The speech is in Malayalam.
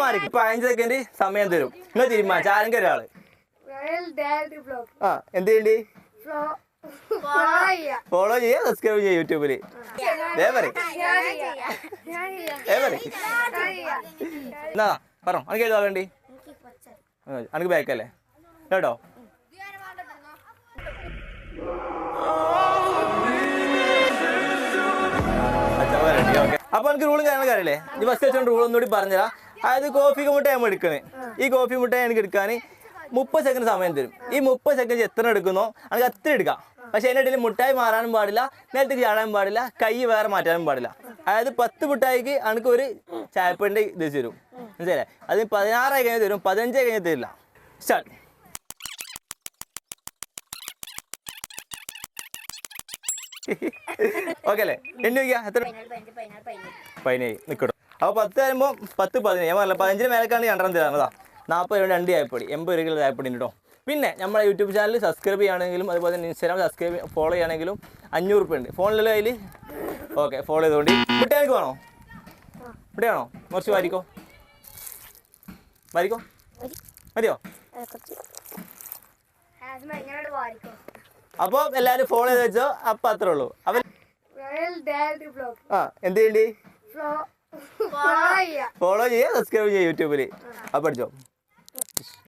മാറി 5 സെക്കൻഡ് സമയം തരും. നിങ്ങൾ തീരുമാനിച്ച ആരെങ്കിലും ഒരാള് എന്ത് ചെയ്യണ്ടി? ഫോളോ ചെയ്യാ, സബ്സ്ക്രൈബ് ചെയ്യാ യൂട്യൂബില്. എന്നാ പറഞ്ഞോ, അനക്ക് ഏതാ വേണ്ടി? അനക്ക് ബാക്കല്ലേ കേട്ടോ? അപ്പൊ എനിക്ക് റൂളും കാര്യങ്ങളും അറിയില്ലേ? ഈ ഫസ്റ്റ് വെച്ചോണ്ട് റൂൾ ഒന്നുകൂടി പറഞ്ഞുതരാം. അതായത് കോഫി മുട്ട നമ്മൾ എടുക്കണേ. ഈ കോഫി മുട്ട എനിക്ക് എടുക്കാൻ 30 സെക്കൻഡ് സമയം തരും. ഈ 30 സെക്കൻഡ് എത്ര എടുക്കുന്നോ എനിക്ക് അത്ര എടുക്കാം. പക്ഷെ അതിൻ്റെ ഇടയിൽ മുട്ടായി മാറാനും പാടില്ല, നേരത്തേക്ക് ചാടാനും പാടില്ല, കൈ വേറെ മാറ്റാനും പാടില്ല. അതായത് 10 മുട്ടായിക്ക് എനിക്ക് ഒരു ചായപ്പൻ്റെ ഇത് തരും, മനസ്സിലായി? അത് 16 കഴിഞ്ഞ് തരും, 15 കഴിഞ്ഞ് തരില്ല. സ്റ്റാർട്ട്. ഓക്കെ അല്ലേ? എണ്ണി വയ്ക്കുക. എത്ര? 15 നിൽക്കട്ടോ. അപ്പോൾ 10 വരുമ്പോൾ 10 15. ഞാൻ പറഞ്ഞില്ല 15 മേലേക്കാണ് 2 തരാം. 40 രൂപ 2 ചായപ്പൊടി, 80 രൂപ ചായപ്പൊടി കേട്ടോ. പിന്നെ നമ്മുടെ യൂട്യൂബ് ചാനൽ സബ്സ്ക്രൈബ് ചെയ്യുകയാണെങ്കിലും അതുപോലെ തന്നെ ഇൻസ്റ്റാഗ്രാം ഫോളോ ചെയ്യുകയാണെങ്കിലും 500 രൂപ ഉണ്ട് ഫോണിലുള്ള കയ്യിൽ. ഓക്കെ, ഫോളോ ചെയ്തുകൊണ്ട്. മുട്ട എനിക്ക് വേണോ? മുട്ട വേണോ? കുറച്ച് വാരിക്കോ മതിയോ? അപ്പോൾ എല്ലാവരും ഫോളോ ചെയ്ത് വെച്ചോ. അപ്പം അത്രേ ഉള്ളൂ. അപ്പം എന്ത് ചെയ്യണ്ടി? ഫോളോ ചെയ്യുക, സബ്സ്ക്രൈബ് ചെയ്യുക യൂട്യൂബിൽ. അപ്പം പഠിച്ചോ.